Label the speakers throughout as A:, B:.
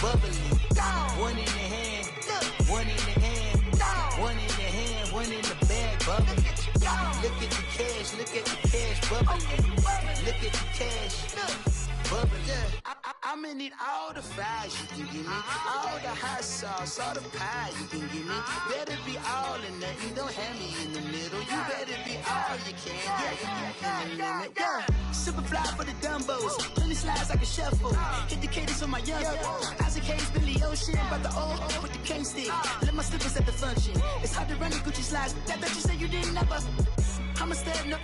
A: bubbly. One in the hand, one in the hand, one in the hand, one in the bag, bubbly. Look at the cash bubbly. Look at the cash, bubbly. I'ma need all the fries you can give me, all the hot sauce, all the pie you can give me. Better be all or nothing, don't have me in the middle. You better be all you can, yeah, in the limit, yeah. Super fly for the Dumbos, plenty slides like a shuffle. Hit the cadence on my young Isaac Hayes, Billy Ocean, but the old with the cane stick. Let my slippers at the function. It's hard to run the Gucci slides. That bet you say you didn't never. I'm a step no.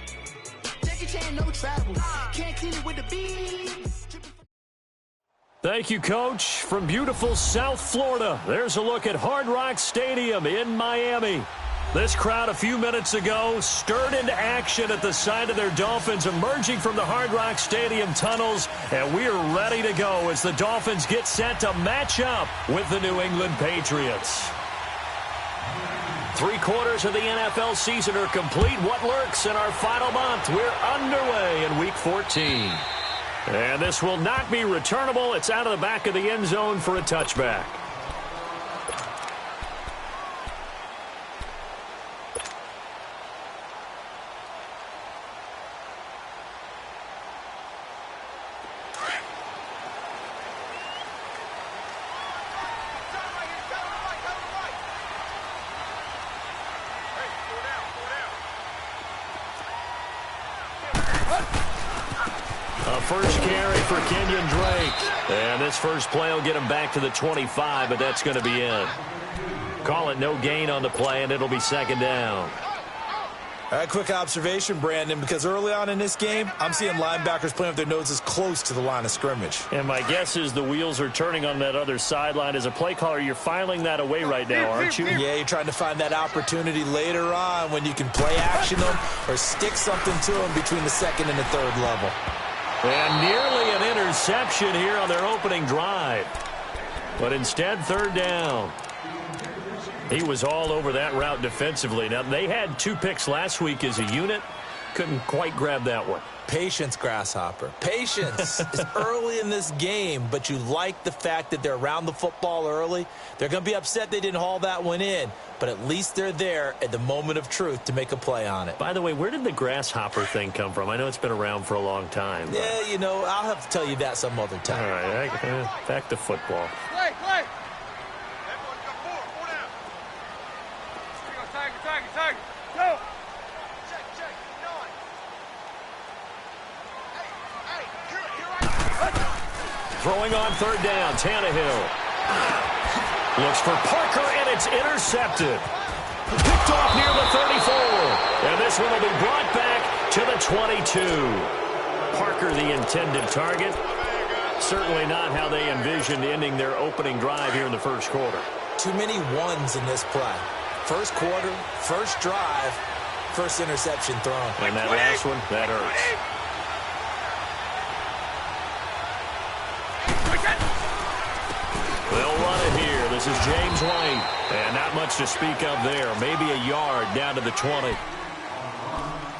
A: Jackie Chan, no travel. Can't clean it with the beat.
B: Thank you, Coach. From beautiful South Florida, there's a look at Hard Rock Stadium in Miami. This crowd a few minutes ago stirred into action at the side of their Dolphins emerging from the Hard Rock Stadium tunnels, and we are ready to go as the Dolphins get set to match up with the New England Patriots. 3/4 of the NFL season are complete. What lurks in our final month? We're underway in Week 14. And this will not be returnable. It's out of the back of the end zone for a touchback. First carry for Kenyon Drake. And this first play will get him back to the 25, but that's going to be it. Call it no gain on the play, and it'll be second down.
C: All right, quick observation, Brandon, because early on in this game, I'm seeing linebackers playing with their noses close to the line of scrimmage.
B: And my guess is the wheels are turning on that other sideline. As a play caller, you're filing that away right now, aren't you?
C: Yeah, you're trying to find that opportunity later on when you can play action them or stick something to them between the second and the third level.
B: And nearly an interception here on their opening drive. But instead, third down. He was all over that route defensively. Now, they had 2 picks last week as a unit. Couldn't quite grab that one.
C: Patience, Grasshopper. Patience is early in this game, but you like the fact that they're around the football early. They're going to be upset they didn't haul that one in, but at least they're there at the moment of truth to make a play on it.
B: By the way, where did the Grasshopper thing come from? I know it's been around for a long time. But...
C: yeah, you know, I'll have to tell you that some other time.
B: All right, back to football.
D: Play. Tiger. Go. Check.
B: Throwing on third down, Tannehill. Looks for Parker, and it's intercepted. Picked off near the 34. And this one will be brought back to the 22. Parker, the intended target. Certainly not how they envisioned ending their opening drive here in the first quarter.
C: Too many ones in this play. First quarter, first drive, first interception thrown.
B: And that last one, that hurts. They'll run it here. This is James White. And not much to speak of there. Maybe a yard down to the 20.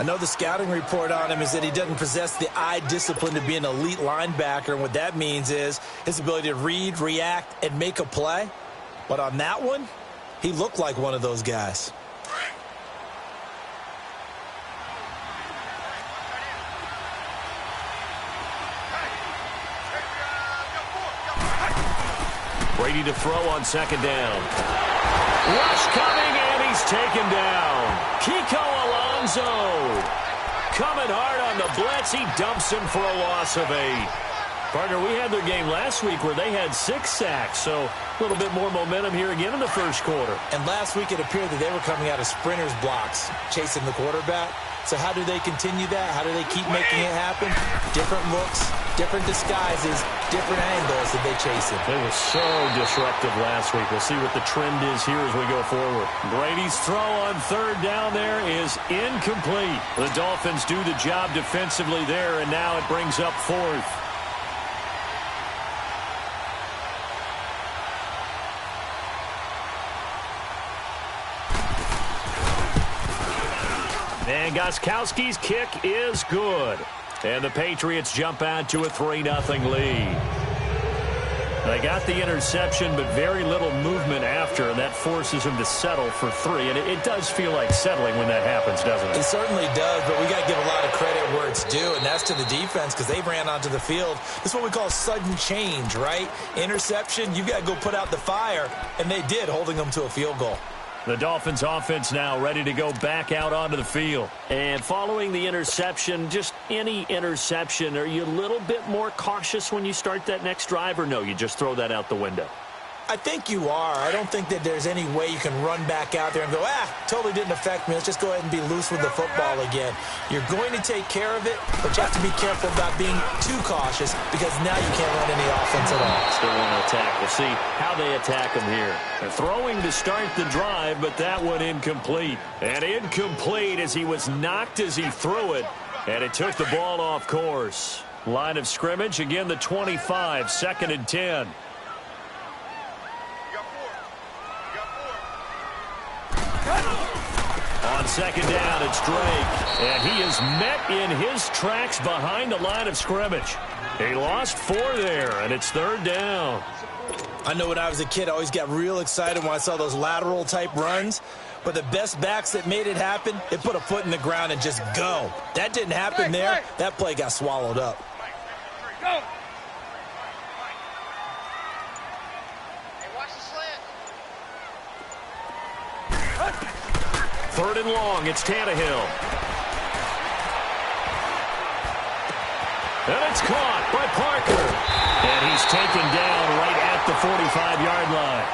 C: I know the scouting report on him is that he doesn't possess the eye discipline to be an elite linebacker. And what that means is his ability to read, react, and make a play. But on that one, he looked like one of those guys.
B: Brady to throw on second down. Rush coming, and he's taken down. Kiko Alonso coming hard on the blitz. He dumps him for a loss of 8. Partner, we had their game last week where they had 6 sacks, so a little bit more momentum here again in the first quarter.
C: And last week it appeared that they were coming out of sprinters blocks, chasing the quarterback. So how do they continue that? How do they keep making it happen? Different looks, different disguises, different angles that they chase it.
B: They were so disruptive last week. We'll see what the trend is here as we go forward. Brady's throw on third down there is incomplete. The Dolphins do the job defensively there, and now it brings up 4th. And Gostkowski's kick is good. And the Patriots jump out to a 3-0 lead. They got the interception, but very little movement after, and that forces him to settle for 3. And it does feel like settling when that happens, doesn't it?
C: It certainly does, but we got to give a lot of credit where it's due, and that's to the defense because they ran onto the field. This is what we call sudden change, right? Interception, you got to go put out the fire, and they did, holding them to a field goal.
B: The Dolphins offense now ready to go back out onto the field. And following the interception, just any interception, are you a little bit more cautious when you start that next drive, or no, you just throw that out the window?
C: I think you are. I don't think that there's any way you can run back out there and go, totally didn't affect me. Let's just go ahead and be loose with the football again. You're going to take care of it, but you have to be careful about being too cautious because now you can't run any offense at all.
B: Still want to attack. We'll see how they attack him here. They're throwing to start the drive, but that one incomplete. And incomplete as he was knocked as he threw it, and it took the ball off course. Line of scrimmage, again the 25, 2nd and 10. On 2nd down, it's Drake, and he is met in his tracks behind the line of scrimmage. He lost 4 there, and it's 3rd down.
C: I know when I was a kid, I always got real excited when I saw those lateral-type runs, but the best backs that made it happen, they put a foot in the ground and just go. That didn't happen there. That play got swallowed up.
D: Go!
B: 3rd and long, it's Tannehill. And it's caught by Parker. And he's taken down right at the 45-yard line.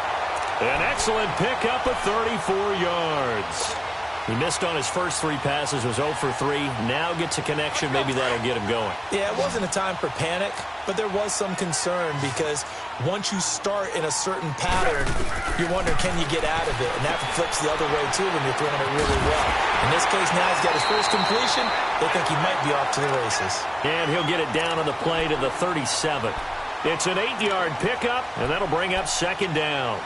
B: An excellent pickup of 34 yards. He missed on his first 3 passes, was 0 for 3. Now gets a connection. Maybe that'll get him going.
C: Yeah, it wasn't a time for panic, but there was some concern because once you start in a certain pattern, you wonder, can you get out of it? And that flips the other way, too, when you're throwing it really well. In this case, now he's got his first completion. They think he might be off to the races.
B: And he'll get it down on the play to the 37. It's an 8-yard pickup, and that'll bring up 2nd down.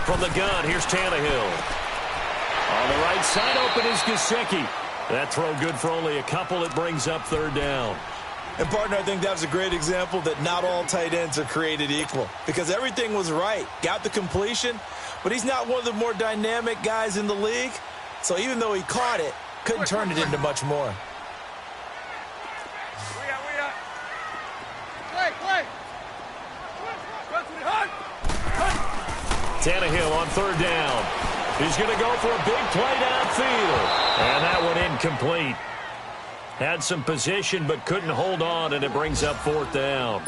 B: From the gun, here's Tannehill. On the right side, open is Gesicki. That throw good for only a couple. It brings up 3rd down.
C: And, partner, I think that was a great example that not all tight ends are created equal because everything was right. Got the completion, but he's not one of the more dynamic guys in the league. So even though he caught it, couldn't turn it into much more.
B: Tannehill on 3rd down. He's going to go for a big play downfield. And that one incomplete. Had some position but couldn't hold on, and it brings up 4th down.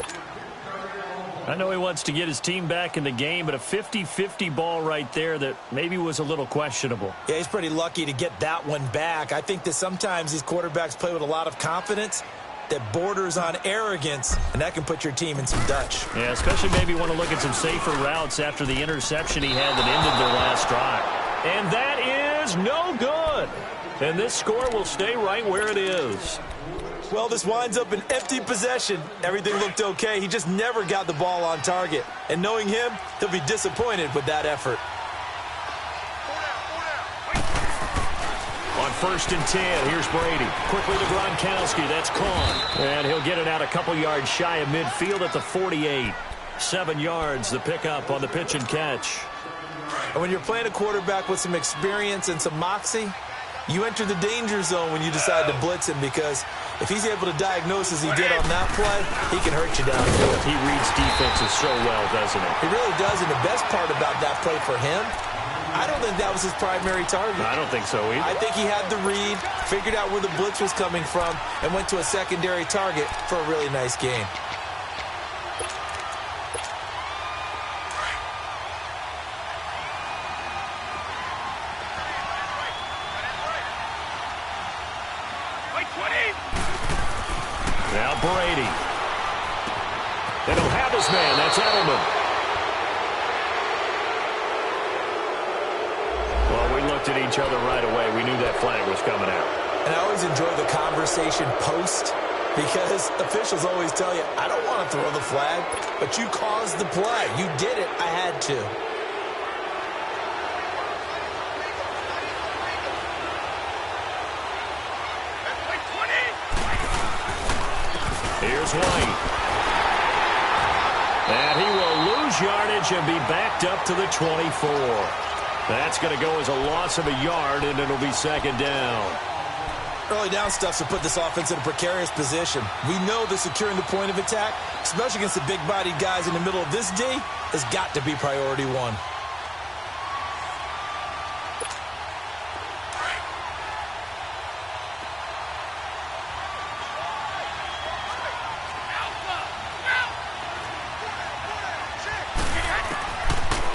B: I know he wants to get his team back in the game, but a 50-50 ball right there that maybe was a little questionable.
C: Yeah, he's pretty lucky to get that one back. I think that sometimes these quarterbacks play with a lot of confidence that borders on arrogance, and that can put your team in some Dutch.
B: Yeah, especially maybe want to look at some safer routes after the interception he had that ended their last drive. And that is no good. And this score will stay right where it is.
C: Well, this winds up an empty possession. Everything looked okay. He just never got the ball on target. And knowing him, he'll be disappointed with that effort.
B: On 1st and 10, here's Brady. Quickly to Gronkowski. That's caught. And he'll get it out a couple yards shy of midfield at the 48. 7 yards, the pickup on the pitch and catch.
C: And when you're playing a quarterback with some experience and some moxie, you enter the danger zone when you decide to blitz him because if he's able to diagnose as he did on that play, he can hurt you downfield.
B: He reads defenses so well, doesn't he?
C: He really does, and the best part about that play for him, I don't think that was his primary target.
B: I don't think so either.
C: I think he had the read, figured out where the blitz was coming from, and went to a secondary target for a really nice game.
B: Now Brady. They don't have his man. That's Edelman. Well, we look looked at each other right away. We knew that flag was coming out.
C: And I always enjoy the conversation post because officials always tell you, I don't want to throw the flag, but you caused the play. You did it. I had to.
B: Here's White. And he will lose yardage and be backed up to the 24. That's going to go as a loss of a yard, and it'll be second down.
C: Early down stuff to put this offense in a precarious position. We know that securing the point of attack, especially against the big-bodied guys in the middle of this D, has got to be priority one.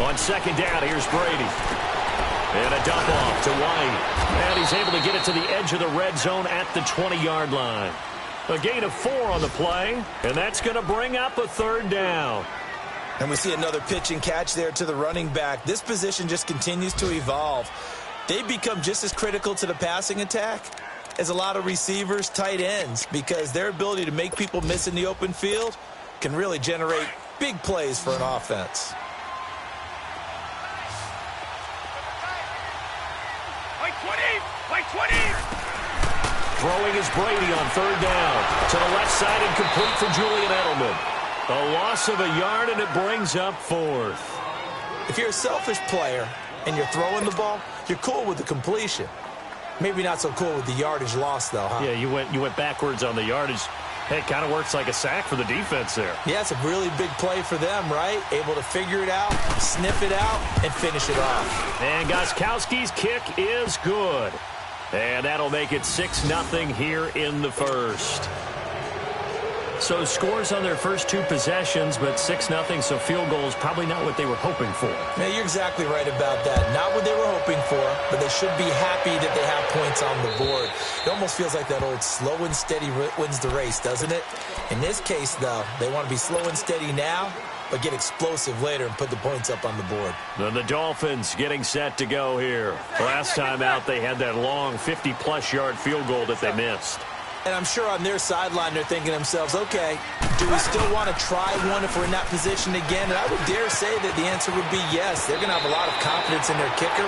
B: On second down, here's Brady. And a dump off to White. And he's able to get it to the edge of the red zone at the 20-yard line. A gain of 4 on the play, and that's going to bring up a third down.
C: And we see another pitch and catch there to the running back. This position just continues to evolve. They become just as critical to the passing attack as a lot of receivers, tight ends, because their ability to make people miss in the open field can really generate big plays for an offense.
B: Throwing is Brady on third down. To the left side and complete for Julian Edelman. A loss of a yard, and it brings up 4th.
C: If you're a selfish player and you're throwing the ball, you're cool with the completion. Maybe not so cool with the yardage loss, though, huh?
B: Yeah, you went backwards on the yardage. Hey, it kind of works like a sack for the defense there.
C: Yeah, it's a really big play for them, right? Able to figure it out, sniff it out, and finish it off.
B: And Gostkowski's kick is good. And that'll make it 6-0 here in the first. So scores on their first 2 possessions, but 6-0, so field goal is probably not what they were hoping for.
C: Yeah, you're exactly right about that. Not what they were hoping for, but they should be happy that they have points on the board. It almost feels like that old slow and steady wins the race, doesn't it? In this case, though, they want to be slow and steady now, but get explosive later and put the points up on the board.
B: Then the Dolphins getting set to go here. Last time out, they had that long 50-plus yard field goal that they missed.
C: And I'm sure on their sideline they're thinking to themselves, okay, do we still want to try one if we're in that position again? And I would dare say that the answer would be yes. They're going to have a lot of confidence in their kicker.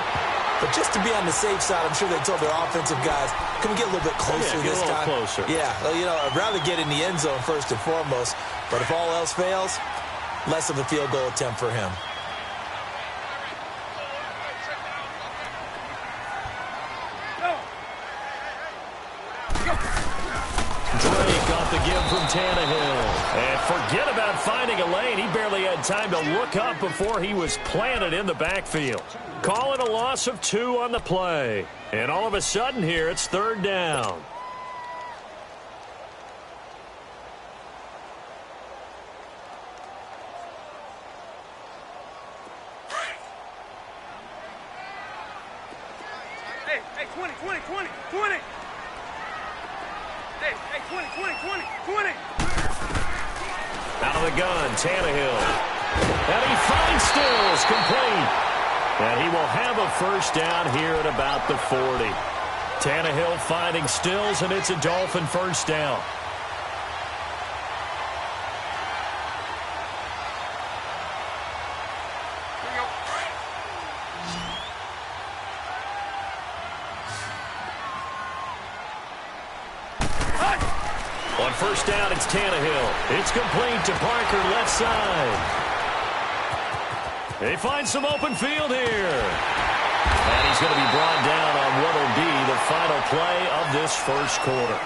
C: But just to be on the safe side, I'm sure they told their offensive guys, can we get a little bit closer this time?
B: Closer.
C: Yeah, well, you know, I'd rather get in the end zone first and foremost. But if all else fails, less of a field goal attempt for him.
B: Drake off the give from Tannehill. And forget about finding a lane. He barely had time to look up before he was planted in the backfield. Call it a loss of 2 on the play. And all of a sudden here, it's third down.
D: Hey, 20. Hey, 20.
B: Out of the gun, Tannehill. And he finds Stills, complete. And he will have a first down here at about the 40. Tannehill finding Stills, and it's a Dolphin first down. On first down, it's Tannehill. It's complete to Parker, left side. They find some open field here. And he's going to be brought down on what will be the final play of this first quarter.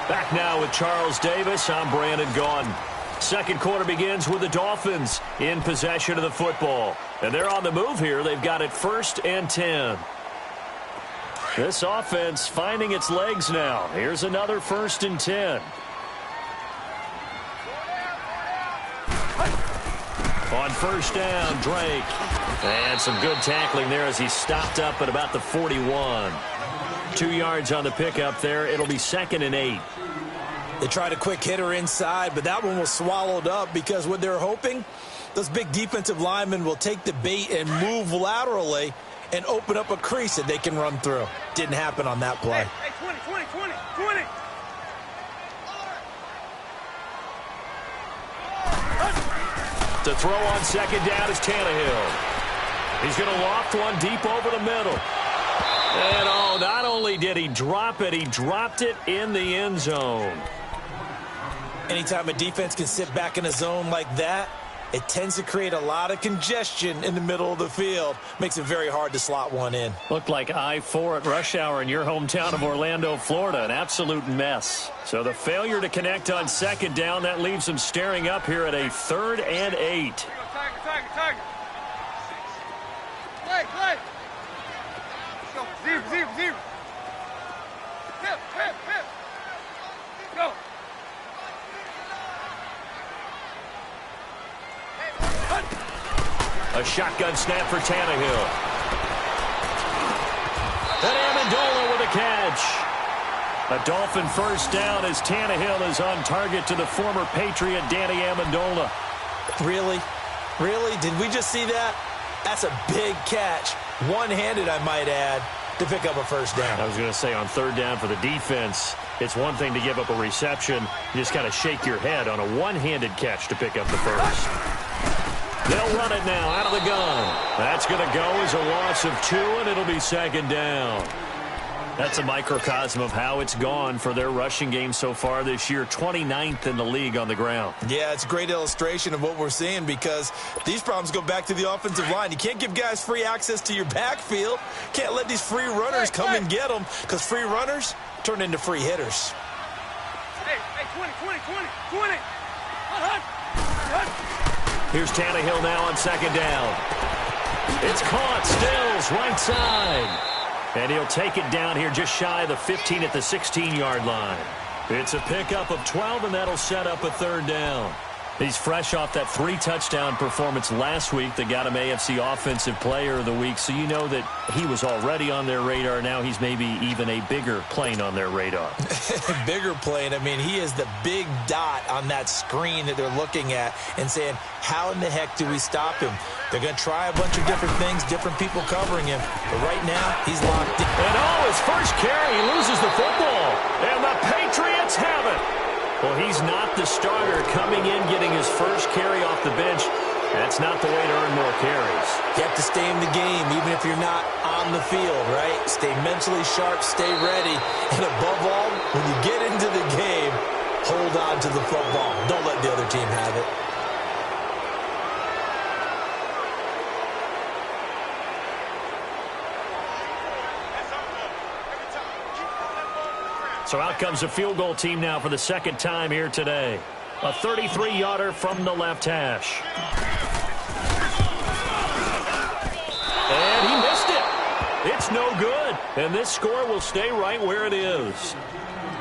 B: Back now with Charles Davis. I'm Brandon Gaudin. Second quarter begins with the Dolphins in possession of the football. And they're on the move here. They've got it 1st and 10. This offense finding its legs now. Here's another 1st and 10. On first down, Drake. And some good tackling there as he stopped up at about the 41. 2 yards on the pickup there. It'll be 2nd and 8.
C: They tried a quick hitter inside, but that one was swallowed up because what they're hoping, those big defensive linemen will take the bait and move laterally and open up a crease that they can run through. Didn't happen on that play.
D: Hey, 20, 20, 20, 20.
B: To throw on second down is Tannehill. He's going to loft one deep over the middle. And, oh, not only did he drop it, he dropped it in the end zone.
C: Anytime a defense can sit back in a zone like that, it tends to create a lot of congestion in the middle of the field. Makes it very hard to slot one in.
B: Looked like I-4 at rush hour in your hometown of Orlando, Florida. An absolute mess. So the failure to connect on second down, that leaves them staring up here at a 3rd and 8.
D: Tiger. Play. Go. Zero. Hip. Go.
B: A shotgun snap for Tannehill. And Amendola with a catch. A Dolphin first down as Tannehill is on target to the former Patriot Danny Amendola.
C: Really? Did we just see that? That's a big catch. One-handed, I might add, to pick up a first down.
B: I was going to say on 3rd down for the defense, it's one thing to give up a reception. You just kind of shake your head on a one-handed catch to pick up the first. They'll run it now out of the gun. That's going to go as a loss of 2, and it'll be second down. That's a microcosm of how it's gone for their rushing game so far this year. 29th in the league on the ground.
C: Yeah, it's a great illustration of what we're seeing because these problems go back to the offensive line. You can't give guys free access to your backfield. Can't let these free runners come and get them because free runners turn into free hitters.
D: Hey, 20.
B: Here's Tannehill now on second down. It's caught. Stills right side. And he'll take it down here just shy of the 15 at the 16-yard line. It's a pickup of 12, and that'll set up a 3rd down. He's fresh off that 3-touchdown performance last week that got him AFC Offensive Player of the Week, so you know that he was already on their radar. Now he's maybe even a bigger plane on their radar.
C: Bigger plane. I mean, he is the big dot on that screen that they're looking at and saying, how in the heck do we stop him? They're going to try a bunch of different things, different people covering him. But right now, he's locked in.
B: And his first carry, he loses the football. And the Patriots have it. Well, he's not the starter coming in, getting his first carry off the bench. That's not the way to earn more carries.
C: You have to stay in the game, even if you're not on the field, right? Stay mentally sharp, stay ready. And above all, when you get into the game, hold on to the football. Don't let the other team have it.
B: So out comes a field goal team now for the 2nd time here today. A 33-yarder from the left hash. And he missed it. It's no good. And this score will stay right where it is.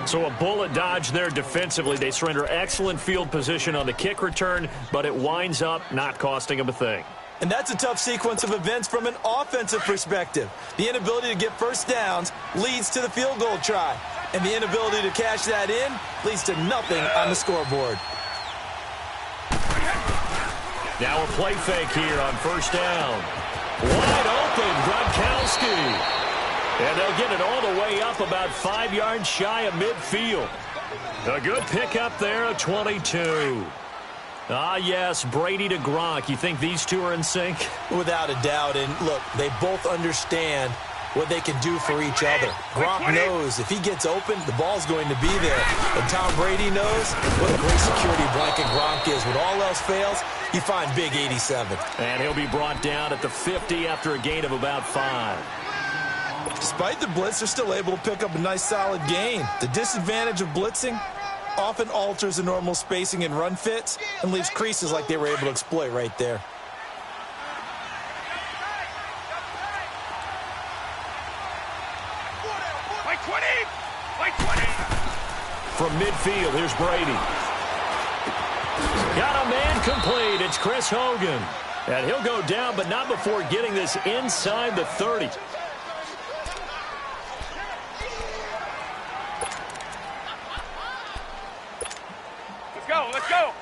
B: So a bullet dodge there defensively. They surrender excellent field position on the kick return, but it winds up not costing them a thing.
C: And that's a tough sequence of events from an offensive perspective. The inability to get first downs leads to the field goal try. And the inability to cash that in leads to nothing on the scoreboard.
B: Now a play fake here on first down. Wide open, Gronkowski. And they'll get it all the way up about 5 yards shy of midfield. A good pickup there, a 22. Ah, yes, Brady to Gronk. You think these two are in sync?
C: Without a doubt. And look, they both understand what they can do for each other. Gronk knows if he gets open, the ball's going to be there. And Tom Brady knows what a great security blanket Gronk is. When all else fails, you find big 87.
B: And he'll be brought down at the 50 after a gain of about 5.
C: Despite the blitz, they're still able to pick up a nice solid gain. The disadvantage of blitzing often alters the normal spacing and run fits and leaves creases like they were able to exploit right there.
B: From midfield, here's Brady. Got a man complete. It's Chris Hogan. And he'll go down, but not before getting this inside the 30.
D: Let's go.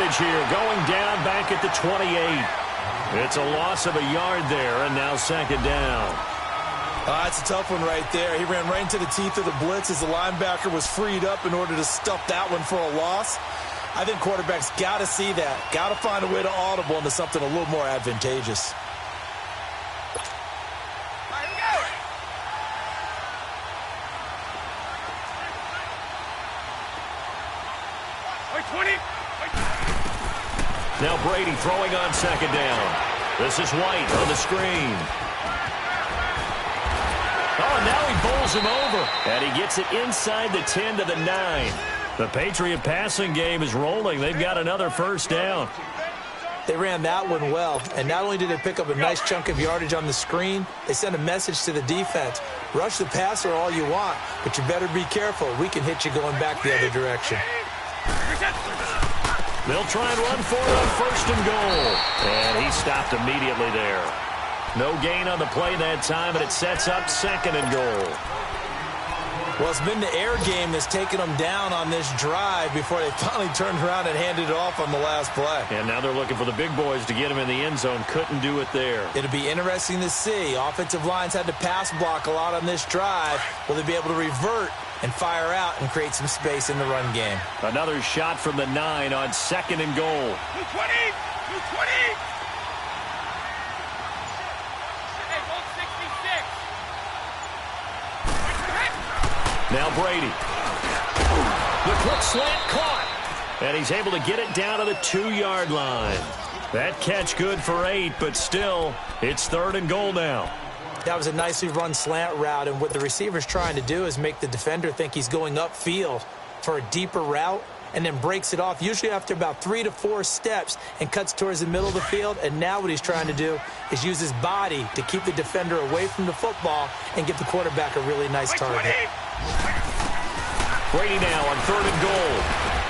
B: yardage here, going down back at the 28. It's a loss of a yard there, and now second down.
C: That's a tough one right there. He ran right into the teeth of the blitz as the linebacker was freed up in order to stuff that one for a loss. I think quarterbacks got to see that. Got to find a way to audible into something a little more advantageous.
B: Now Brady throwing on second down. This is White on the screen. Oh, and now he bowls him over. And he gets it inside the 10 to the 9. The Patriot passing game is rolling. They've got another first down.
C: They ran that one well, and not only did they pick up a nice chunk of yardage on the screen, they sent a message to the defense. Rush the passer all you want, but you better be careful. We can hit you going back the other direction.
B: They'll try and run for it on first and goal. And he stopped immediately there. No gain on the play that time, and it sets up second and goal.
C: Well, it's been the air game that's taken them down on this drive before they finally turned around and handed it off on the last play.
B: And now they're looking for the big boys to get him in the end zone. Couldn't do it there.
C: It'll be interesting to see. Offensive lines had to pass block a lot on this drive. Will they be able to revert and fire out and create some space in the run game?
B: Another shot from the 9 on second and goal.
D: 220! 220!
B: Now Brady. The quick slant caught. And he's able to get it down to the 2-yard line. That catch good for 8, but still, it's third and goal now.
C: That was a nicely run slant route, and what the receiver's trying to do is make the defender think he's going upfield for a deeper route, and then breaks it off, usually after about 3 to 4 steps, and cuts towards the middle of the field. And now what he's trying to do is use his body to keep the defender away from the football and give the quarterback a really nice target.
B: Brady now on third and goal.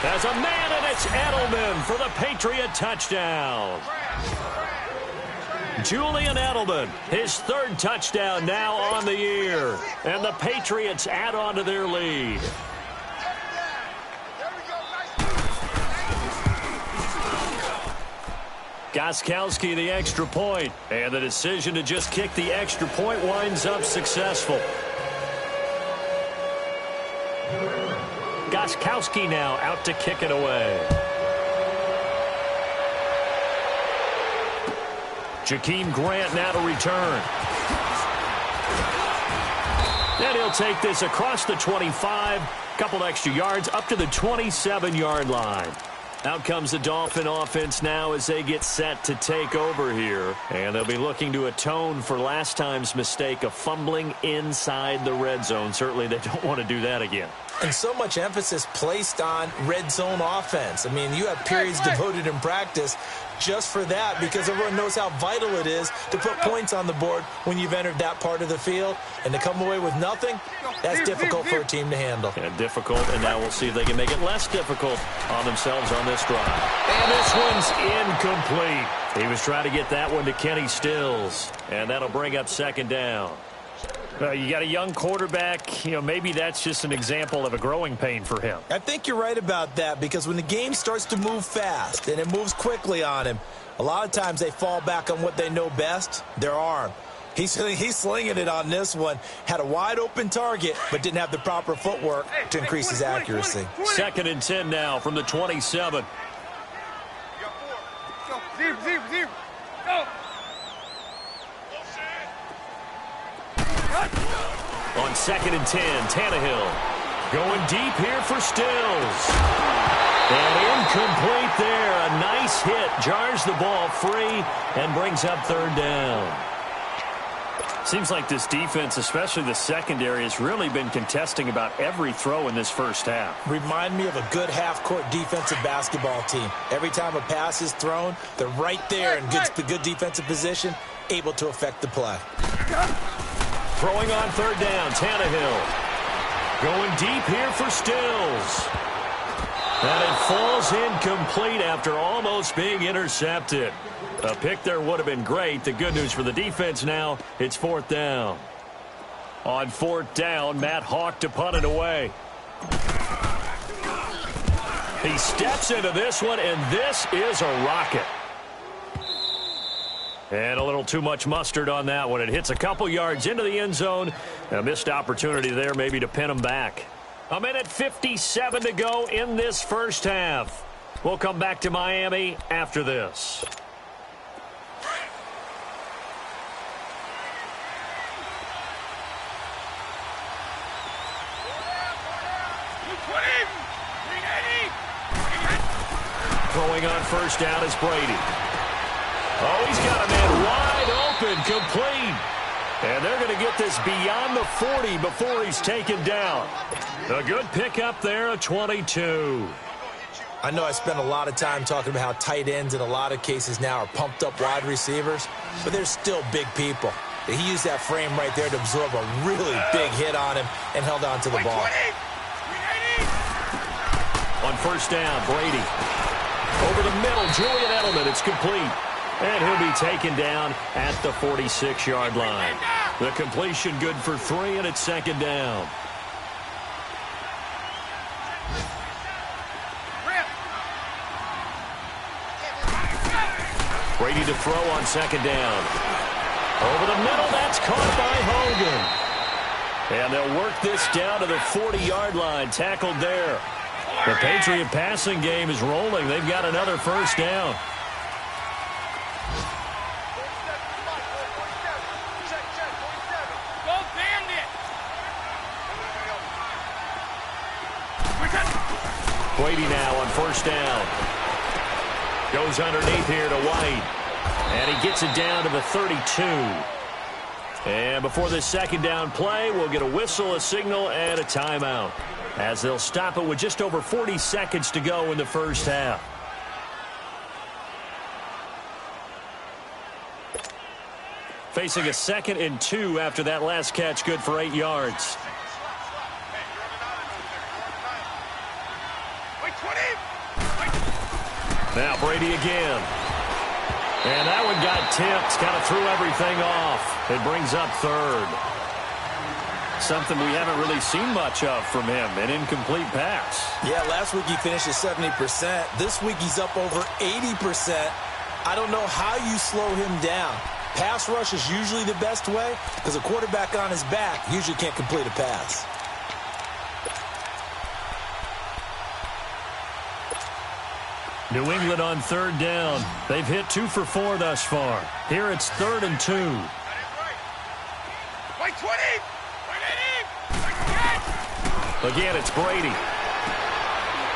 B: As a man, and it's Edelman for the Patriot touchdown. Julian Edelman, his third touchdown now on the year. And the Patriots add on to their lead. Gostkowski the extra point, and the decision to just kick the extra point winds up successful. Gostkowski now out to kick it away. Jakeem Grant now to return. And he'll take this across the 25, couple extra yards up to the 27-yard line. Out comes the Dolphin offense now as they get set to take over here. And they'll be looking to atone for last time's mistake of fumbling inside the red zone. Certainly they don't want to do that again.
C: And so much emphasis placed on red zone offense. I mean, you have periods devoted in practice just for that, because everyone knows how vital it is to put points on the board when you've entered that part of the field. And to come away with nothing, that's difficult for a team to handle.
B: And difficult, and now we'll see if they can make it less difficult on themselves on this drive. And this one's incomplete. He was trying to get that one to Kenny Stills, and that'll bring up second down. You got a young quarterback, maybe that's just an example of a growing pain for him.
C: I think you're right about that, because when the game starts to move fast and it moves quickly on him, a lot of times they fall back on what they know best, their arm. He's slinging it on this one. Had a wide open target, but didn't have the proper footwork to increase his accuracy.
B: 2nd and 10 now from the 27.
D: Zero. Go.
B: On 2nd and 10, Tannehill going deep here for Stills. And incomplete there. A nice hit. Jars the ball free and brings up third down. Seems like this defense, especially the secondary, has really been contesting about every throw in this first half.
C: Remind me of a good half-court defensive basketball team. Every time a pass is thrown, they're right there in good defensive position, able to affect the play.
B: Throwing on third down, Tannehill. Going deep here for Stills. And it falls incomplete after almost being intercepted. A pick there would have been great. The good news for the defense now, it's 4th down. On 4th down, Matt Hawk to punt it away. He steps into this one, and this is a rocket. And a little too much mustard on that one. It hits a couple yards into the end zone. A missed opportunity there maybe to pin him back. 1:57 to go in this first half. We'll come back to Miami after this. Throwing on first down is Brady. Oh, he's got a man wide open, complete. And they're going to get this beyond the 40 before he's taken down. A good pickup there, a 22.
C: I know I spent a lot of time talking about how tight ends in a lot of cases now are pumped up wide receivers, but they're still big people. He used that frame right there to absorb a really big hit on him and held on to the ball.
B: On first down, Brady. Over the middle, Julian Edelman. It's complete. And he'll be taken down at the 46-yard line. The completion good for 3, and it's second down. Brady to throw on second down. Over the middle, that's caught by Hogan. And they'll work this down to the 40-yard line, tackled there. The Patriot passing game is rolling. They've got another first down. Brady now on first down. Goes underneath here to White. And he gets it down to the 32. And before this second down play, we'll get a whistle, a signal, and a timeout, as they'll stop it with just over 40 seconds to go in the first half. Facing a 2nd and 2 after that last catch, good for 8 yards. Now Brady again. And that one got tipped, kind of threw everything off. It brings up third. Something we haven't really seen much of from him, an incomplete pass. Yeah, last week he finished at 70%. This week he's up over 80%. I don't know how you slow him down. Pass rush is usually the best way because a quarterback on his back usually can't complete a pass. New England on third down. They've hit 2 for 4 thus far. Here it's 3rd and 2. Again, it's Brady.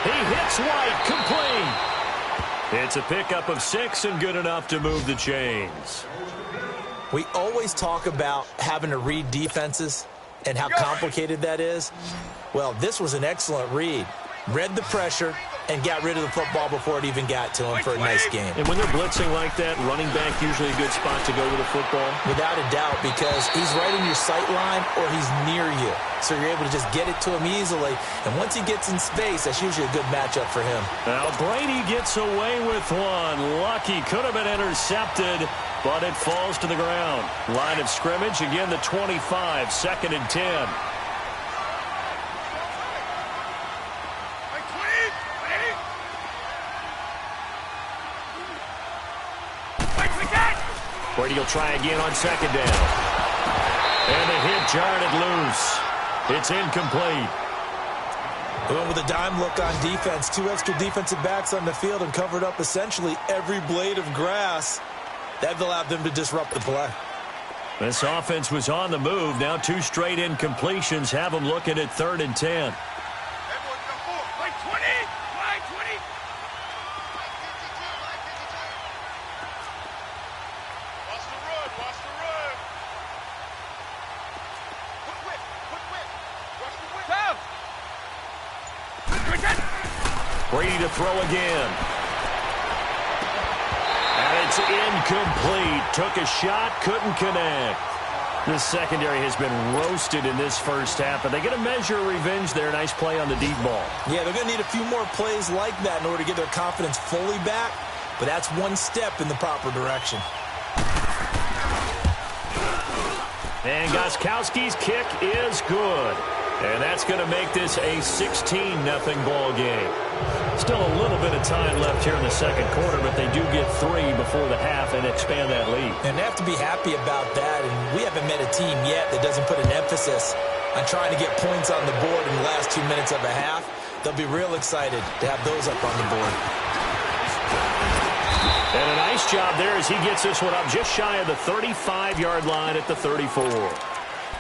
B: He hits White, complete. It's a pickup of 6 and good enough to move the chains.
C: We always talk about having to read defenses and how complicated that is. Well, this was an excellent read. Read the pressure and got rid of the football before it even got to him for a nice game.
B: And when they're blitzing like that, running back usually a good spot to go with the football?
C: Without a doubt, because he's right in your sight line or he's near you. So you're able to just get it to him easily. And once he gets in space, that's usually a good matchup for him.
B: Now Brady gets away with one. Lucky, could have been intercepted, but it falls to the ground. Line of scrimmage, again the 25, 2nd and 10. Brady will try again on second down. And the hit jarred it loose. It's incomplete.
C: Going with a dime look on defense. 2 extra defensive backs on the field and covered up essentially every blade of grass. That allowed them to disrupt the play.
B: This offense was on the move. Now 2 straight incompletions have them looking at 3rd and 10. Brady to throw again. And it's incomplete. Took a shot, couldn't connect. The secondary has been roasted in this first half, but they get a measure of revenge there. Nice play on the deep ball. Yeah, they're going to need a few more plays like that in order to get their confidence fully back, but that's one step in the proper direction. And Gostkowski's kick is good. And that's going to make this a 16-0 ball game. Still a little bit of time left here in the second quarter, but they do get 3 before the half and expand that lead.
C: And they have to be happy about that. And we haven't met a team yet that doesn't put an emphasis on trying to get points on the board in the last 2 minutes of a half. They'll be real excited to have those up on the board.
B: And a nice job there as he gets this one up just shy of the 35-yard line at the 34.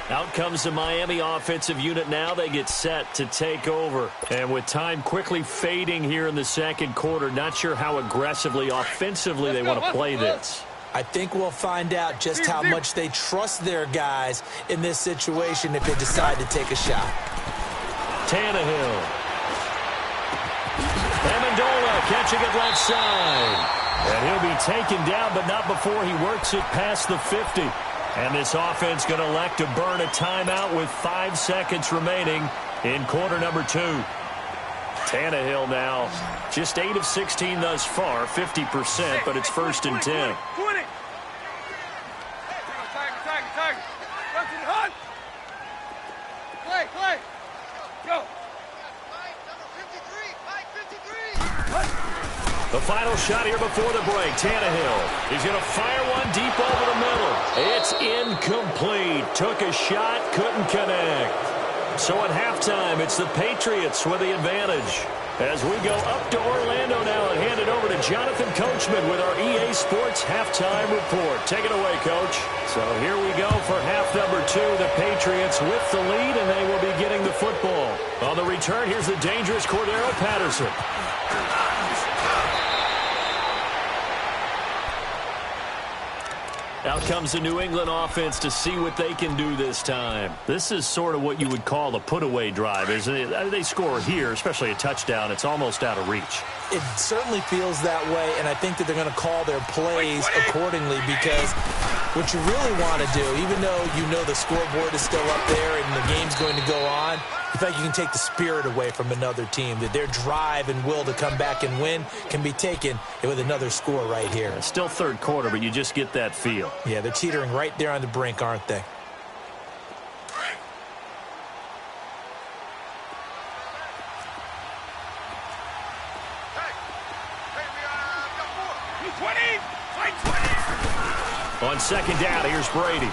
B: Out comes the Miami offensive unit now. They get set to take over. And with time quickly fading here in the second quarter, not sure how aggressively, offensively they want to play this.
C: I think we'll find out just how much they trust their guys in this situation if they decide to take a shot.
B: Tannehill. Amendola catching it left side. And he'll be taken down, but not before he works it past the 50. And this offense going to elect to burn a timeout with 5 seconds remaining in quarter number 2. Tannehill now just 8 of 16 thus far, 50%, but it's 1st and 10. The final shot here before the break. Tannehill. He's going to fire one deep over the middle. It's incomplete. Took a shot, couldn't connect. So at halftime, it's the Patriots with the advantage. As we go up to Orlando now and hand it over to Jonathan Coachman with our EA Sports halftime report. Take it away, Coach. So here we go for half number 2. The Patriots with the lead, and they will be getting the football. On the return, here's the dangerous Cordero Patterson. Out comes the New England offense to see what they can do this time. This is sort of what you would call a put-away drive, isn't it? They score here, especially a touchdown. It's almost out of reach.
C: It certainly feels that way, and I think that they're going to call their plays accordingly because what you really want to do, even though you know the scoreboard is still up there and the game's going to go on, in fact, you can take the spirit away from another team, that their drive and will to come back and win can be taken with another score right here.
B: It's still third quarter, but you just get that feel.
C: Yeah, they're teetering right there on the brink, aren't they?
B: On second down, here's Brady.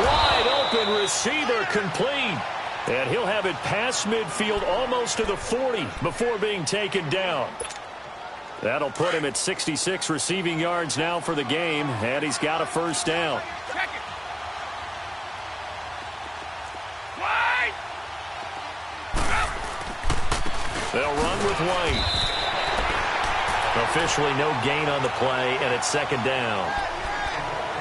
B: Wide open receiver complete. And he'll have it past midfield almost to the 40 before being taken down. That'll put him at 66 receiving yards now for the game, and he's got a first down. They'll run with White. Officially no gain on the play, and it's second down.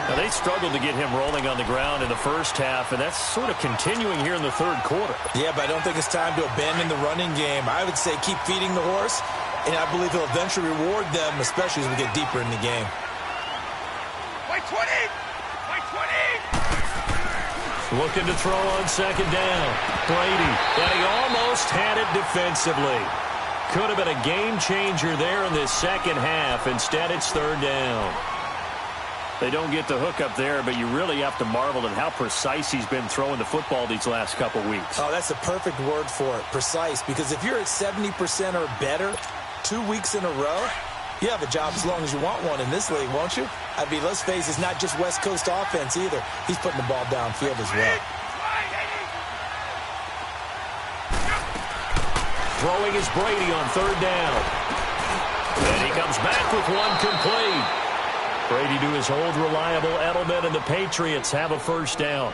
B: Now, they struggled to get him rolling on the ground in the first half, and that's sort of continuing here in the third quarter.
C: Yeah, but I don't think it's time to abandon the running game. I would say keep feeding the horse, and I believe he'll eventually reward them, especially as we get deeper in the game.
D: White 20! White 20!
B: Looking to throw on second down. Brady, and he almost had it defensively. Could have been a game changer there in this second half. Instead, it's third down. They don't get the hook up there, but you really have to marvel at how precise he's been throwing the football these last couple weeks.
C: Oh, that's the perfect word for it, precise. Because if you're at 70% or better 2 weeks in a row, you have a job as long as you want one in this league, won't you? I mean, let's face it, it's not just West Coast offense either. He's putting the ball downfield as well.
B: Throwing is Brady on third down. And he comes back with one complete. Brady to his old reliable Edelman, and the Patriots have a first down.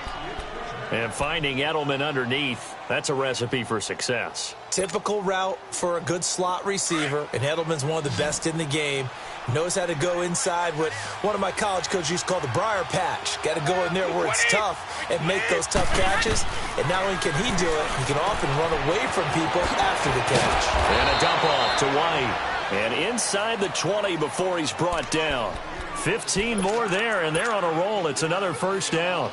B: And finding Edelman underneath, that's a recipe for success.
C: Typical route for a good slot receiver, and Edelman's one of the best in the game. Knows how to go inside what one of my college coaches used to call the briar patch. Got to go in there where it's tough and make those tough catches. And not only can he do it, he can often run away from people after the catch.
B: And a dump off to White. And inside the 20 before he's brought down. 15 more there, and they're on a roll. It's another first down.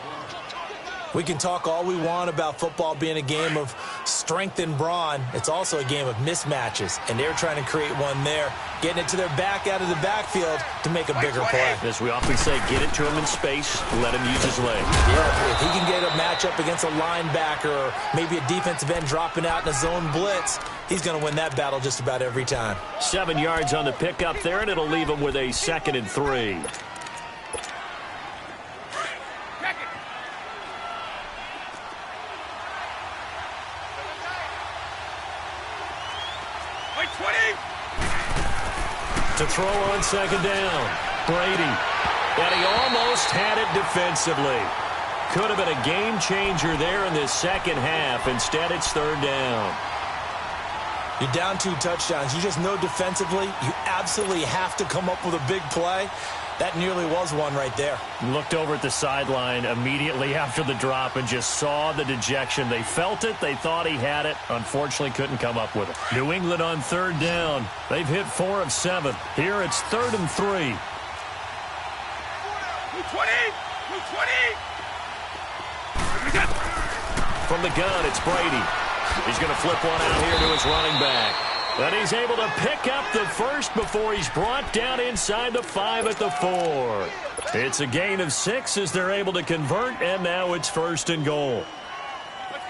C: We can talk all we want about football being a game of strength and brawn. It's also a game of mismatches, and they're trying to create one there, getting it to their back out of the backfield to make a bigger play.
B: As we often say, get it to him in space, let him use his legs.
C: Yeah, if he can get a matchup against a linebacker or maybe a defensive end dropping out in a zone blitz, he's going to win that battle just about every time.
B: 7 yards on the pickup there, and it'll leave him with a 2nd and 3. To throw on 2nd down, Brady. And he almost had it defensively. Could have been a game changer there in this second half. Instead, it's 3rd down.
C: You're down 2 touchdowns. You just know defensively you absolutely have to come up with a big play. That nearly was one right there.
B: Looked over at the sideline immediately after the drop and just saw the dejection. They felt it. They thought he had it. Unfortunately, couldn't come up with it. New England on 3rd down. They've hit 4 of 7. Here it's 3rd and 3.
D: 220! 220!
B: From the gun, it's Brady. He's going to flip one out here to his running back. And he's able to pick up the first before he's brought down inside the 5 at the 4. It's a gain of 6 as they're able to convert, and now it's 1st and goal.
D: Let's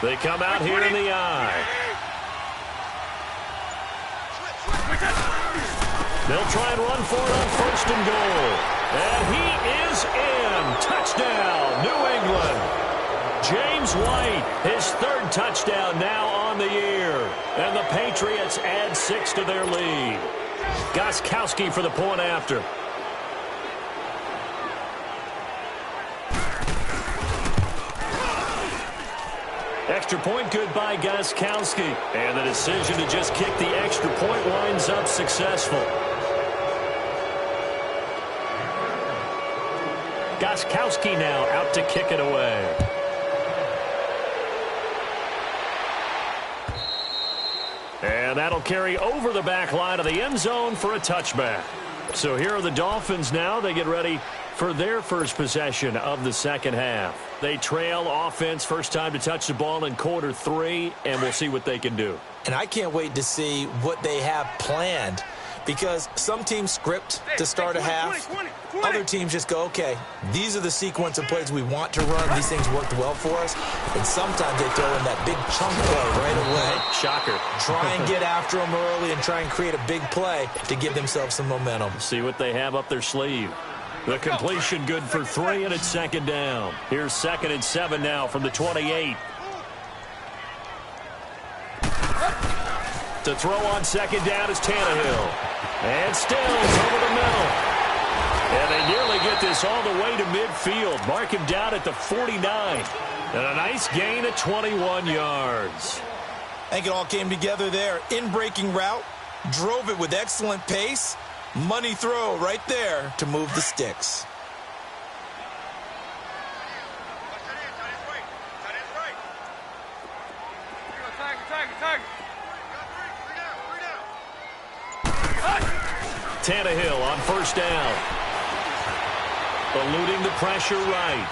D: go!
B: They come out here in the eye. They'll try and run for it on 1st and goal. And he is in. Touchdown, New England. James White, his 3rd touchdown now on the year. And the Patriots add 6 to their lead. Gostkowski for the point after. Extra point good by Gostkowski. And the decision to just kick the extra point winds up successful. Gostkowski now out to kick it away. And that'll carry over the back line of the end zone for a touchback. So here are the Dolphins now. They get ready for their first possession of the second half. They trail offense, first time to touch the ball in quarter 3, and we'll see what they can do.
C: And I can't wait to see what they have planned, because some teams script to start a half. Other teams just go, okay, these are the sequence of plays we want to run. These things worked well for us. And sometimes they throw in that big chunk play right away.
B: Shocker.
C: Try and get after them early and try and create a big play to give themselves some momentum.
B: See what they have up their sleeve. The completion good for 3, and it's 2nd down. Here's 2nd and 7 now from the 28. To throw on 2nd down is Tannehill. And Stills over the middle. And they nearly get this all the way to midfield. Mark him down at the 49. And a nice gain of 21 yards.
C: I think it all came together there. In-breaking route, drove it with excellent pace. Money throw right there to move the sticks.
B: Tannehill on 1st down. Eluding the pressure right.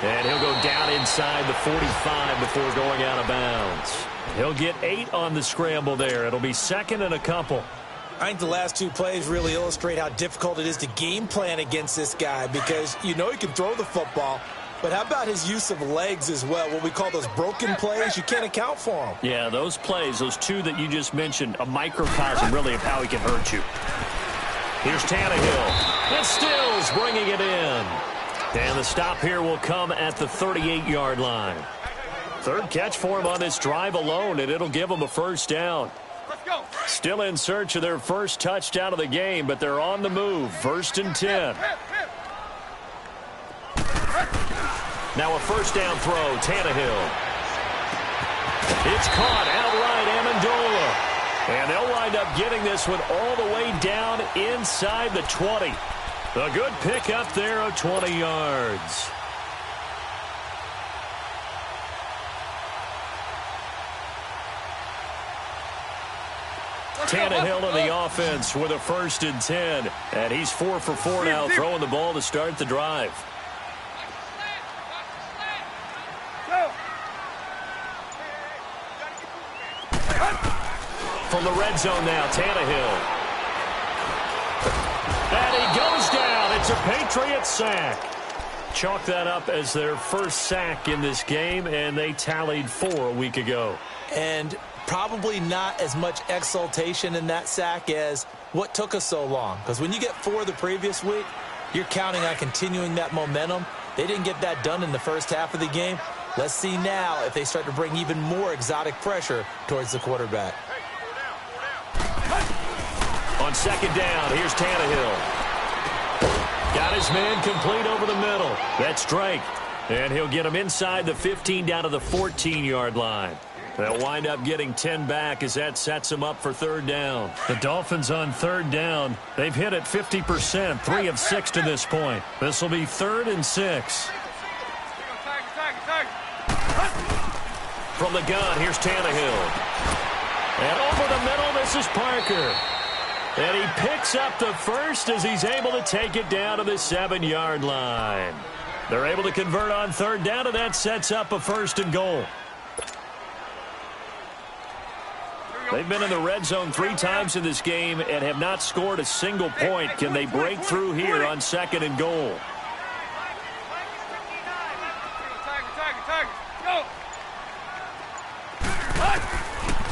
B: And he'll go down inside the 45 before going out of bounds. He'll get 8 on the scramble there. It'll be 2nd and a couple.
C: I think the last 2 plays really illustrate how difficult it is to game plan against this guy, because you know he can throw the football, but how about his use of legs as well? What we call those broken plays, you can't account for them.
B: Yeah, those plays, those 2 that you just mentioned, a microcosm really of how he can hurt you. Here's Tannehill. And Stills bringing it in. And the stop here will come at the 38-yard line. 3rd catch for him on this drive alone, and it'll give him a 1st down. Still in search of their first touchdown of the game, but they're on the move. 1st and 10. Now a 1st down throw, Tannehill. It's caught outright, Amendola. And they'll wind up getting this one all the way down inside the 20. A good pickup there of 20 yards. Tannehill on the offense with a 1st and 10. And he's 4 for 4 now, throwing the ball to start the drive. From the red zone now, Tannehill. And he goes down. It's a Patriot sack. Chalk that up as their first sack in this game, and they tallied 4 a week ago.
C: And probably not as much exultation in that sack as what took us so long. Because when you get 4 the previous week, you're counting on continuing that momentum. They didn't get that done in the first half of the game. Let's see now if they start to bring even more exotic pressure towards the quarterback.
B: On 2nd down, here's Tannehill. Got his man complete over the middle. That's Drake. And he'll get him inside the 15 down to the 14-yard line. They'll wind up getting 10 back as that sets them up for 3rd down. The Dolphins on 3rd down. They've hit it 50%, 3 of 6 to this point. This will be 3rd and 6. From the gun, here's Tannehill. And over the middle, this is Parker. And he picks up the 1st as he's able to take it down to the 7-yard line. They're able to convert on 3rd down, and that sets up a 1st and goal. They've been in the red zone 3 times in this game and have not scored a single point. Can they break through here on 2nd and goal?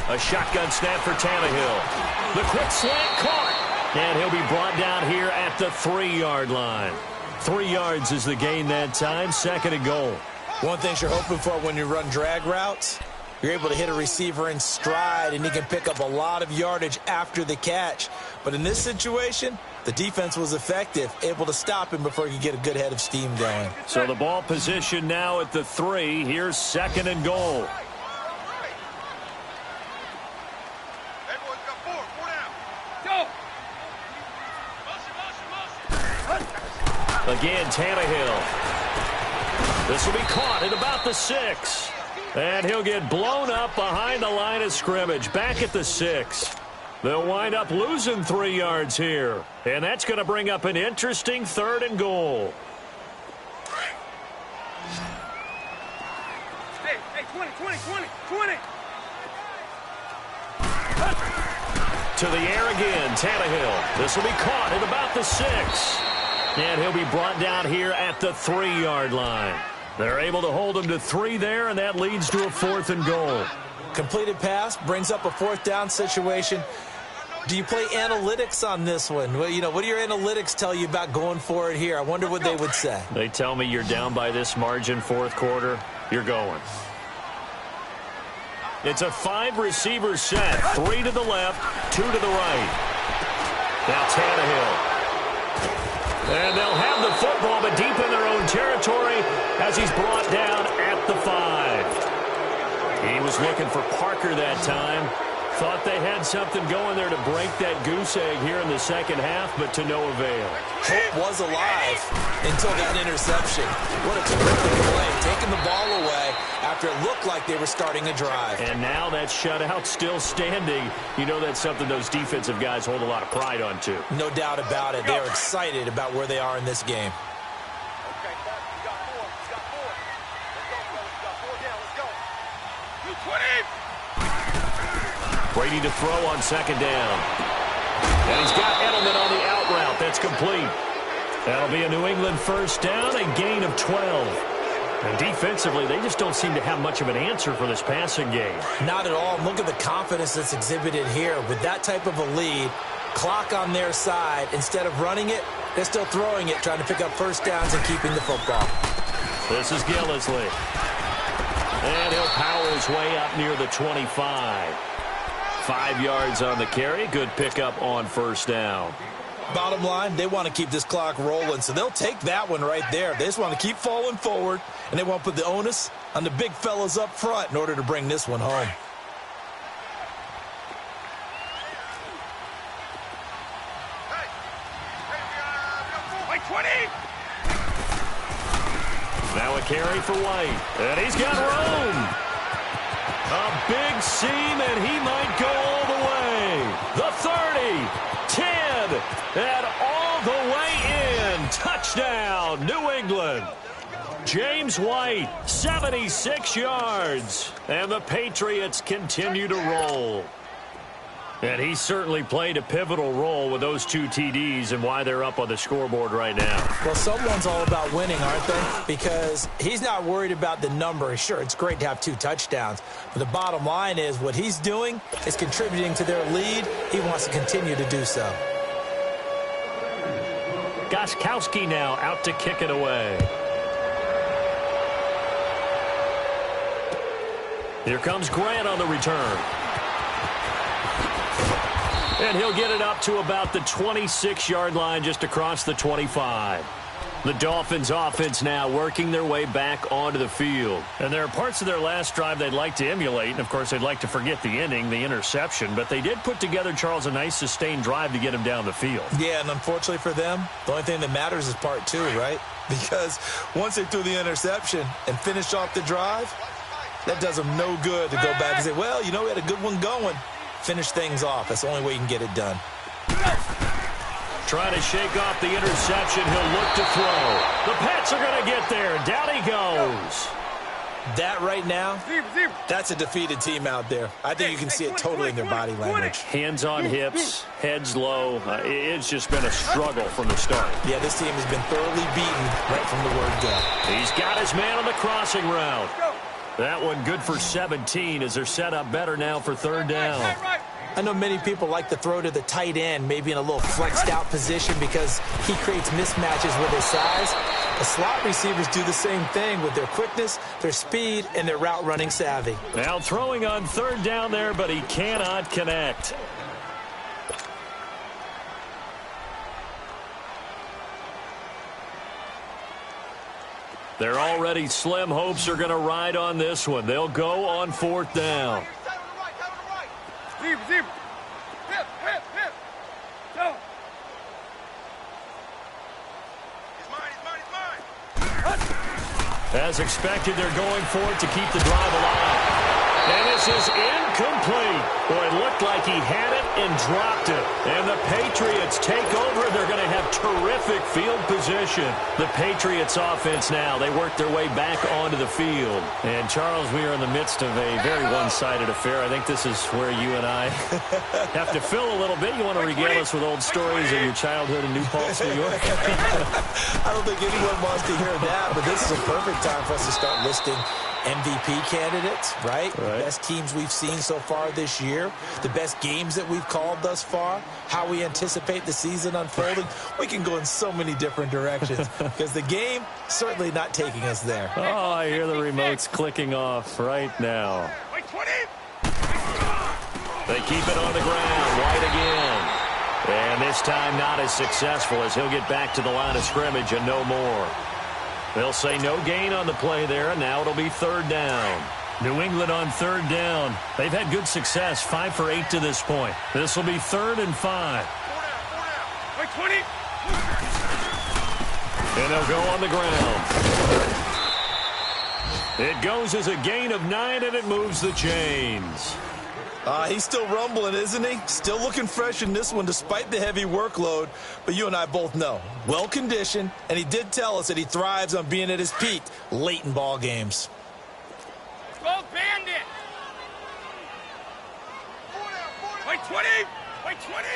B: A shotgun snap for Tannehill. The quick slant caught. And he'll be brought down here at the 3-yard line. 3 yards is the gain that time. 2nd and goal.
C: One thing you're hoping for when you run drag routes, you're able to hit a receiver in stride, and he can pick up a lot of yardage after the catch. But in this situation, the defense was effective, able to stop him before he could get a good head of steam going.
B: So the ball position now at the 3. Here's 2nd and goal. Again, Tannehill. This will be caught at about the 6. And he'll get blown up behind the line of scrimmage, back at the 6. They'll wind up losing 3 yards here. And that's going to bring up an interesting 3rd and goal.
D: Hey, 20.
B: To the air again, Tannehill. This will be caught at about the 6. And he'll be brought down here at the 3-yard line. They're able to hold him to 3 there, and that leads to a 4th and goal.
C: Completed pass brings up a 4th down situation. Do you play analytics on this one? Well, what do your analytics tell you about going for it here? I wonder what they would say.
B: They tell me you're down by this margin 4th quarter, you're going. It's a 5-receiver set. 3 to the left, 2 to the right. Now Tannehill. And they'll have the football, but deep in their own territory as he's brought down at the 5. He was looking for Parker that time. Thought they had something going there to break that goose egg here in the 2nd half, but to no avail.
C: Hope was alive until that interception. What a terrific play, taking the ball away after it looked like they were starting a drive.
B: And now that shutout still standing. You know that's something those defensive guys hold a lot of pride on, too.
C: No doubt about it. They're excited about where they are in this game.
B: Brady to throw on 2nd down. And he's got Edelman on the out route. That's complete. That'll be a New England 1st down, a gain of 12. And defensively, they just don't seem to have much of an answer for this passing game.
C: Not at all. Look at the confidence that's exhibited here. With that type of a lead, clock on their side, instead of running it, they're still throwing it, trying to pick up 1st downs and keeping the football.
B: This is Gillisley. And he'll power his way up near the 25. 5 yards on the carry. Good pickup on 1st down.
C: Bottom line, they want to keep this clock rolling, so they'll take that one right there. They just want to keep falling forward, and they want to put the onus on the big fellas up front in order to bring this one home.
B: Now a carry for White, and he's got room. A big seam, and he might go all the way. The And all the way in. Touchdown, New England. James White, 76 yards. And the Patriots continue to roll. And he certainly played a pivotal role with those 2 TDs and why they're up on the scoreboard right now.
C: Well, someone's all about winning, aren't they? Because he's not worried about the number. Sure, it's great to have 2 touchdowns. But the bottom line is what he's doing is contributing to their lead. He wants to continue to do so.
B: Gostkowski now out to kick it away. Here comes Grant on the return. And he'll get it up to about the 26-yard line, just across the 25. The Dolphins offense now working their way back onto the field. And there are parts of their last drive they'd like to emulate. And, of course, they'd like to forget the ending, the interception. But they did put together, Charles, a nice sustained drive to get him down the field.
C: Yeah, and unfortunately for them, the only thing that matters is part 2, right? Because once they threw the interception and finished off the drive, that does them no good to go back and say, well, you know, we had a good one going. Finish things off. That's the only way you can get it done.
B: Trying to shake off the interception. He'll look to throw. The Pats are going to get there. Down he goes.
C: That right now, that's a defeated team out there. I think you can see it totally in their body language.
B: Hands on hips, heads low. It's just been a struggle from the start.
C: Yeah, this team has been thoroughly beaten right from the word go.
B: He's got his man on the crossing route. That one good for 17 as they're set up better now for 3rd down.
C: I know many people like to throw to the tight end, maybe in a little flexed out position because he creates mismatches with his size. The slot receivers do the same thing with their quickness, their speed, and their route running savvy.
B: Now throwing on 3rd down there, but he cannot connect. They're already slim hopes are going to ride on this one. They'll go on 4th down. As expected, they're going for it to keep the drive alive. And this is incomplete. Boy, it looked like he had it and dropped it. And the Patriots take over. They're going to have terrific field position. The Patriots offense now, they work their way back onto the field. And, Charles, we are in the midst of a very one-sided affair. I think this is where you and I have to fill a little bit. You want to regale us with old stories of your childhood in New Paltz, New York?
C: I don't think anyone wants to hear that, but this is a perfect time for us to start listing MVP candidates, right? The best teams we've seen so far this year, the best games that we've called thus far, how we anticipate the season unfolding. We can go in so many different directions because the game certainly not taking us there.
B: Oh, I hear the remotes clicking off right now. They keep it on the ground. White again. And this time not as successful as he'll get back to the line of scrimmage and no more. They'll say no gain on the play there, and now it'll be 3rd down. New England on 3rd down. They've had good success, 5 for 8 to this point. This will be 3rd and 5. And they'll go on the ground. It goes as a gain of 9, and it moves the chains.
C: He's still rumbling, isn't he? Still looking fresh in this one despite the heavy workload. But you and I both know, well-conditioned, and he did tell us that he thrives on being at his peak late in ball games.
D: Go Bandit! Wait 20! Wait 20!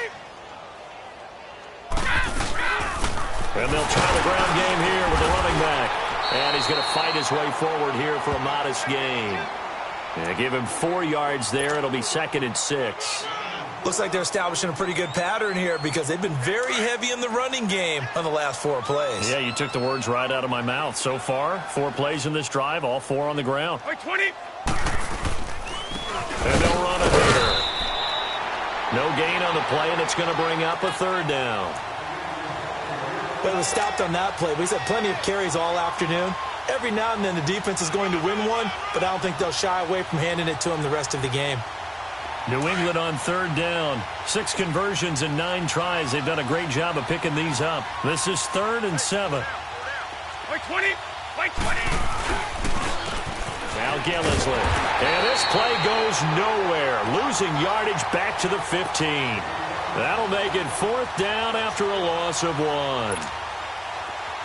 B: And they'll try the ground game here with the running back. And he's going to fight his way forward here for a modest gain. Yeah, give him 4 yards there. It'll be 2nd and 6.
C: Looks like they're establishing a pretty good pattern here because they've been very heavy in the running game on the last 4 plays.
B: Yeah, you took the words right out of my mouth. So far, 4 plays in this drive, all 4 on the ground.
D: Wait 20!
B: And they'll run it here. No gain on the play, and it's going to bring up a 3rd down.
C: But it was stopped on that play. We've had plenty of carries all afternoon. Every now and then the defense is going to win one, but I don't think they'll shy away from handing it to them the rest of the game.
B: New England on 3rd down. 6 conversions and 9 tries. They've done a great job of picking these up. This is 3rd and 7.
D: Wait 20! Wait 20!
B: Now Gillisley. And this play goes nowhere. Losing yardage back to the 15. That'll make it 4th down after a loss of 1.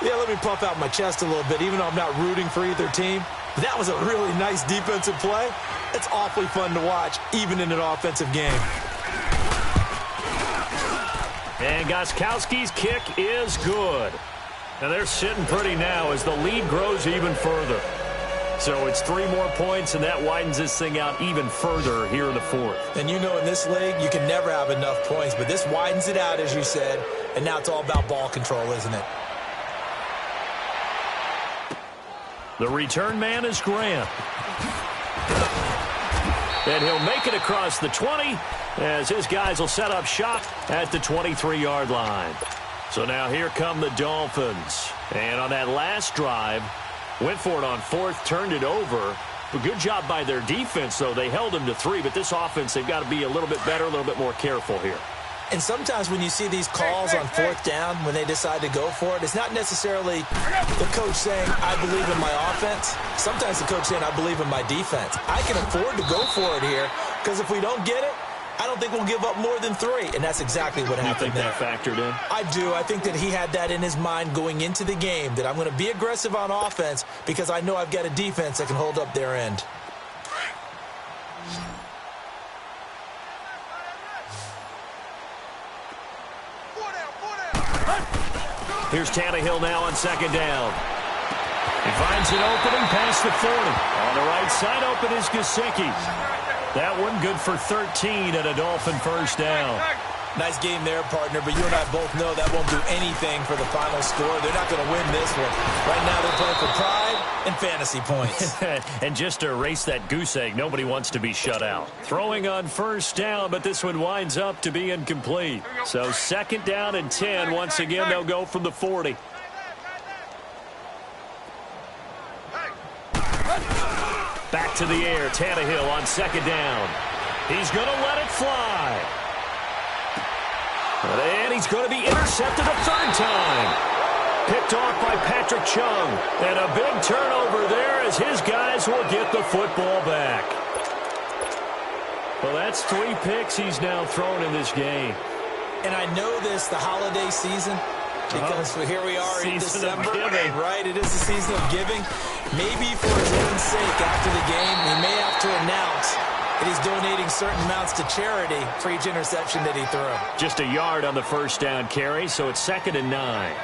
C: Yeah, let me puff out my chest a little bit, even though I'm not rooting for either team. That was a really nice defensive play. It's awfully fun to watch, even in an offensive game.
B: And Gostkowski's kick is good. And they're sitting pretty now as the lead grows even further. So it's 3 more points, and that widens this thing out even further here in the 4th.
C: And you know in this league, you can never have enough points, but this widens it out, as you said, and now it's all about ball control, isn't it?
B: The return man is Grant. And he'll make it across the 20 as his guys will set up shop at the 23-yard line. So now here come the Dolphins. And on that last drive, went for it on 4th, turned it over. A good job by their defense, though. They held them to 3, but this offense, they've got to be a little bit better, a little bit more careful here.
C: And sometimes when you see these calls on 4th down, when they decide to go for it, it's not necessarily the coach saying, I believe in my offense. Sometimes the coach saying, I believe in my defense. I can afford to go for it here because if we don't get it, I don't think we'll give up more than 3. And that's exactly what happened there.
B: You think that factored in?
C: I do. I think that he had that in his mind going into the game, that I'm going to be aggressive on offense because I know I've got a defense that can hold up their end.
B: Here's Tannehill now on 2nd down. He finds an opening past the 40. On the right side open is Gesicki. That one good for 13 and a Dolphin 1st down.
C: Nice game there, partner, but you and I both know that won't do anything for the final score. They're not going to win this one. Right now they're playing for pride and fantasy points.
B: And just to erase that goose egg, nobody wants to be shut out. Throwing on 1st down, but this one winds up to be incomplete. So 2nd down and 10. Once again, they'll go from the 40. Back to the air, Tannehill on 2nd down. He's going to let it fly. And he's going to be intercepted a 3rd time. Picked off by Patrick Chung. And a big turnover there as his guys will get the football back. Well, that's 3 picks he's now thrown in this game.
C: And I know this, the holiday season, because here we are in December, right? It is the season of giving. Maybe for his own sake, after the game, he may have to announce that he's donating certain amounts to charity for each interception that he threw.
B: Just a yard on the 1st down carry, so it's 2nd and 9.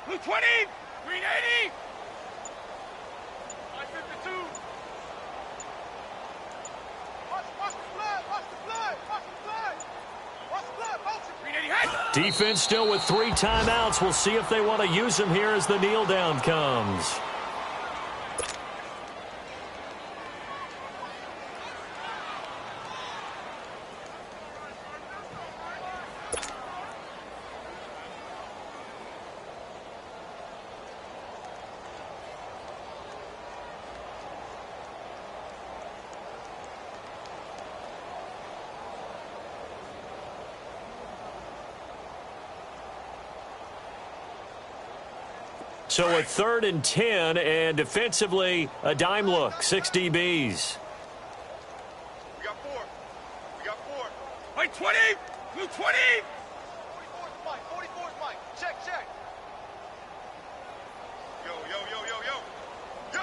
D: Blue 20, green 80. 552. Watch the blood, watch the blood, watch the blood. Watch the blood, motion. Green 80, head.
B: Defense still with 3 timeouts. We'll see if they want to use them here as the kneel down comes. So a 3rd and 10, and defensively, a dime look, 6 DBs.
D: We got 4. We got 4. White 20, blue 20. 44's Mike, 44's Mike. Check, check. Yo, yo, yo, yo, yo. Yo.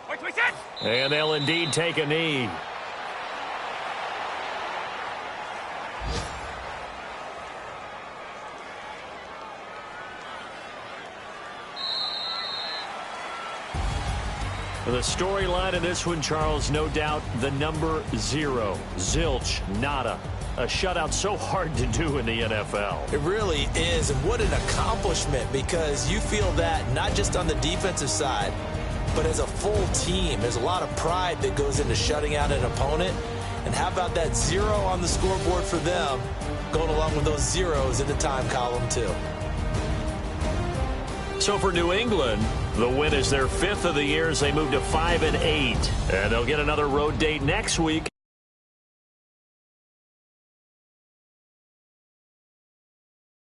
D: White 26.
B: And they'll indeed take a knee. The storyline in this one, Charles, no doubt the number 0. Zilch, nada. A shutout so hard to do in the NFL.
C: It really is, and what an accomplishment, because you feel that not just on the defensive side, but as a full team. There's a lot of pride that goes into shutting out an opponent. And how about that 0 on the scoreboard for them, going along with those zeros in the time column too.
B: So for New England, the win is their 5th of the year as they move to 5-8. And they'll get another road date next week.